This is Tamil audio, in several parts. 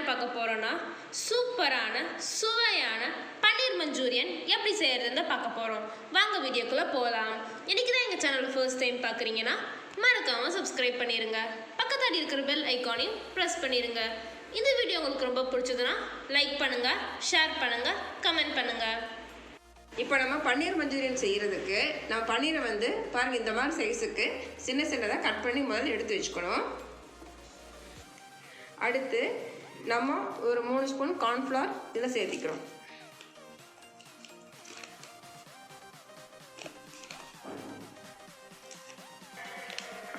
பார்க்க போகிறோன்னா சூப்பரான சுவையான பன்னீர் மஞ்சூரியன் எப்படி செய்கிறதுன்னு பார்க்க போகிறோம். வாங்க வீடியோக்குள்ளே போகலாம். இன்றைக்கி தான் எங்கள் சேனலை ஃபர்ஸ்ட் டைம் பார்க்குறீங்கன்னா மறக்காமல் சப்ஸ்கிரைப் பண்ணிடுங்க. பக்கத்தாடி இருக்கிற பெல் ஐக்கானையும் ப்ரெஸ் பண்ணிடுங்க. இந்த வீடியோ உங்களுக்கு ரொம்ப பிடிச்சதுன்னா லைக் பண்ணுங்கள், ஷேர் பண்ணுங்கள், கமெண்ட் பண்ணுங்கள். இப்போ நம்ம பன்னீர் மஞ்சூரியன் செய்கிறதுக்கு நம்ம பன்னீரை வந்து பாருங்கள், இந்த மாதிரி சைஸுக்கு சின்ன சின்னதாக கட் பண்ணி முதல்ல எடுத்து வச்சுக்கணும். அடுத்து நம்ம ஒரு 3 ஸ்பூன் கார்ன்ஃப்ளவர் இதில் சேர்த்திக்கிறோம்.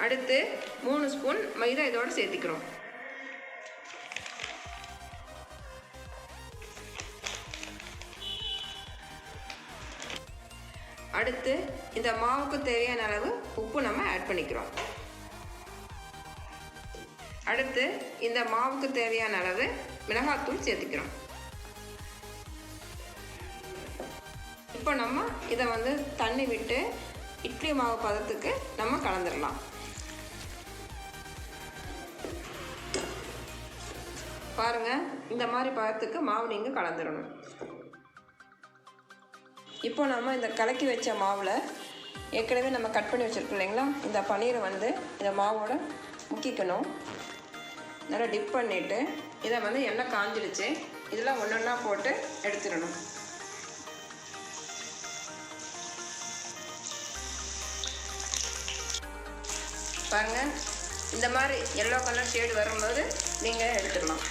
அடுத்து 3 ஸ்பூன் மைதா இதோடு சேர்த்திக்கிறோம். அடுத்து இந்த மாவுக்கு தேவையான அளவு உப்பு நம்ம ஆட் பண்ணிக்கிறோம். அடுத்து இந்த மாவுக்கு தேவையான அளவு மிளகாத்தூள் சேர்த்துக்கிறோம். இப்போ நம்ம இதை வந்து தண்ணி விட்டு இட்லி மாவு பதத்துக்கு நம்ம கலந்துடலாம். பாருங்கள், இந்த மாதிரி பதத்துக்கு மாவு நீங்கள் கலந்துடணும். இப்போ நம்ம இந்த கலக்கி வச்ச மாவில் ஏற்கனவே நம்ம கட் பண்ணி வச்சுருக்கோம் இல்லைங்களா, இந்த பன்னீரை வந்து இந்த மாவோட முக்கிக்கணும். நல்லா டிப் பண்ணிவிட்டு இதை வந்து எண்ணெய் காஞ்சிடுச்சு, இதெல்லாம் ஒன்று ஒன்றா போட்டு எடுத்துடணும். பாருங்கள், இந்த மாதிரி எல்லோ கலர் ஷேடு வரும்போது நீங்கள் எடுத்துடலாம்.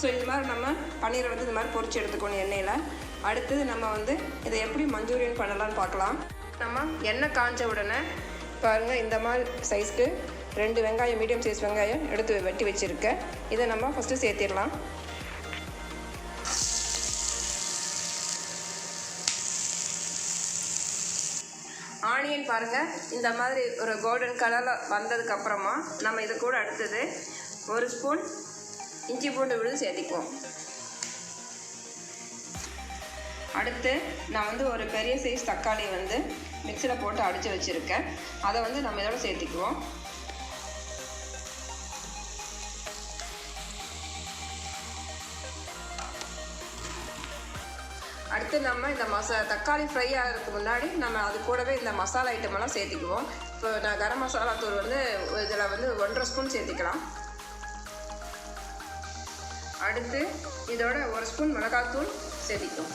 ஸோ இது மாதிரி நம்ம பன்னீரை வந்து இது மாதிரி பொரிச்சு எடுத்துக்கணும் எண்ணெயில். அடுத்தது நம்ம வந்து இதை எப்படி மஞ்சூரியன் பண்ணலான்னு பார்க்கலாம். நம்ம எண்ணெய் காஞ்ச உடனே பாருங்கள், இந்த மாதிரி சைஸ்க்கு 2 வெங்காயம், மீடியம் சைஸ் வெங்காயம் எடுத்து வெட்டி வச்சுருக்கேன். இதை நம்ம ஃபஸ்ட்டு சேர்த்திடலாம். ஆனியன் பாருங்கள், இந்த மாதிரி ஒரு கோல்டன் கலரில் வந்ததுக்கப்புறமா நம்ம இது கூட அடுத்தது 1 ஸ்பூன் இஞ்சி பூண்டு விழுது சேர்த்திக்குவோம். அடுத்து நான் வந்து ஒரு பெரிய சைஸ் தக்காளி வந்து மிக்சியில் போட்டு அடித்து வச்சுருக்கேன். அதை வந்து நம்ம இதோட சேர்த்திக்குவோம். அடுத்து நம்ம இந்த தக்காளி ஃப்ரை ஆகிறதுக்கு முன்னாடி நம்ம அது கூடவே இந்த மசாலா ஐட்டமெல்லாம் சேர்த்திக்குவோம். இப்போ நான் கரம் மசாலா தூள் வந்து இதில் வந்து 1.5 ஸ்பூன் சேர்த்திக்கலாம். அடுத்து இதோட 1 ஸ்பூன் மிளகாத்தூள் சேர்த்திக்குவோம்.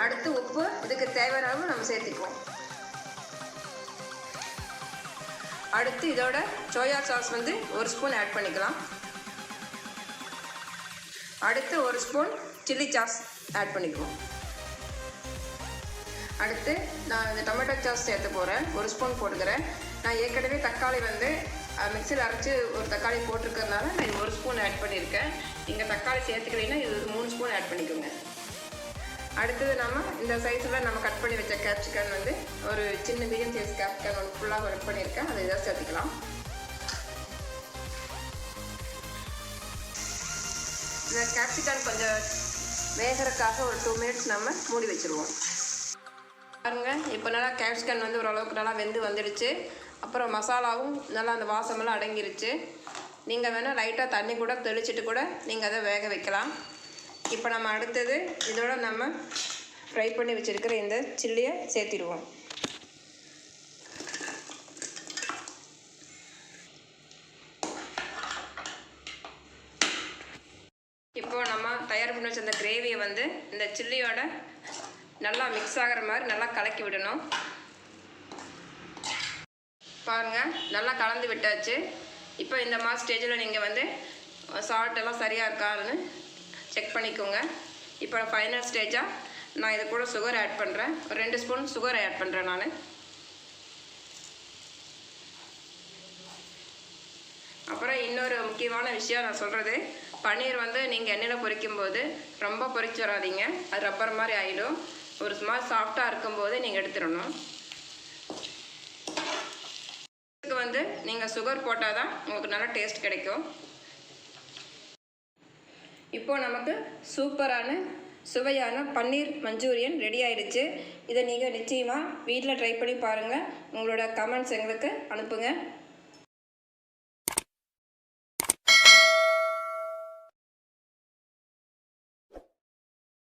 அடுத்து உப்பு இதுக்கு தேவையான அளவு நம்ம சேர்த்திக்குவோம். அடுத்து இதோட சோயா சாஸ் வந்து 1 ஸ்பூன் ஆட் பண்ணிக்கலாம். அடுத்து 1 ஸ்பூன் சில்லி சாஸ் ஆட் பண்ணிக்குவோம். அடுத்து நான் இந்த டொமேட்டோ சாஸ் சேர்த்து போகிறேன், 1 ஸ்பூன் போட்டுக்கிறேன். நான் ஏற்கனவே தக்காளி வந்து மிக்சியில் அரைச்சி ஒரு தக்காளி போட்டிருக்கிறதுனால நான் 1 ஸ்பூன் ஆட் பண்ணியிருக்கேன். நீங்கள் தக்காளி சேர்த்துக்கிறீங்கன்னா இது 3 ஸ்பூன் ஆட் பண்ணிக்கோங்க. அடுத்தது நம்ம இந்த சைஸில் நம்ம கட் பண்ணி வச்ச கேப்சிகம் வந்து ஒரு சின்ன மீடியம் சைஸ் கேப்சிகம் ஒன்று ஃபுல்லாக கட் பண்ணியிருக்கேன், அதை இதாக சேர்த்துக்கலாம். இந்த கேப்சிகம் கொஞ்சம் வேகிறதுக்காக ஒரு 2 மினிட்ஸ் நம்ம மூடி வச்சுருவோம். பாருங்கள், இப்போ நல்லா கேப்சிகம் வந்து ஓரளவுக்கு நல்லா வெந்து வந்துடுச்சு. அப்புறம் மசாலாவும் நல்லா அந்த வாசமெல்லாம் அடங்கிருச்சு. நீங்கள் வேணால் லைட்டாக தண்ணி கூட தெளிச்சிட்டு கூட நீங்கள் அதை வேக வைக்கலாம். இப்போ நம்ம அடுத்தது இதோட நம்ம ஃப்ரை பண்ணி வச்சுருக்கிற இந்த சில்லியை சேர்த்திடுவோம். இப்போது நம்ம தயார் பண்ணி வச்ச அந்த கிரேவியை வந்து இந்த சில்லியோட நல்லா மிக்ஸ் ஆகிற மாதிரி நல்லா கலக்கி விடணும். பாருங்கள், நல்லா கலந்து விட்டாச்சு. இப்போ இந்த மாதிரி ஸ்டேஜில் நீங்கள் வந்து சால்ட் எல்லாம் சரியாக இருக்கான்னு செக் பண்ணிக்கோங்க. இப்போ ஃபைனல் ஸ்டேஜாக நான் இது கூட சுகர் ஆட் பண்ணுறேன். ஒரு 2 ஸ்பூன் சுகர் ஆட் பண்ணுறேன் நான். அப்புறம் இன்னொரு முக்கியமான விஷயம் நான் சொல்கிறது, பன்னீர் வந்து நீங்கள் எண்ணெயில் பொரிக்கும்போது ரொம்ப பொரிச்சு வராதீங்க, அது ரப்பர் மாதிரி ஆகிடும். ஒரு சும்மா சாஃப்டாக இருக்கும்போது நீங்கள் எடுத்துடணும். இதுக்கு வந்து நீங்கள் சுகர் போட்டால் தான் உங்களுக்கு நல்லா டேஸ்ட் கிடைக்கும். இப்போது நமக்கு சூப்பரான சுவையான பன்னீர் மஞ்சூரியன் ரெடி ஆயிடுச்சு. இதை நீங்கள் நிச்சயமாக வீட்டில் ட்ரை பண்ணி பாருங்கள். உங்களோட கமெண்ட்ஸ் எங்களுக்கு அனுப்புங்க.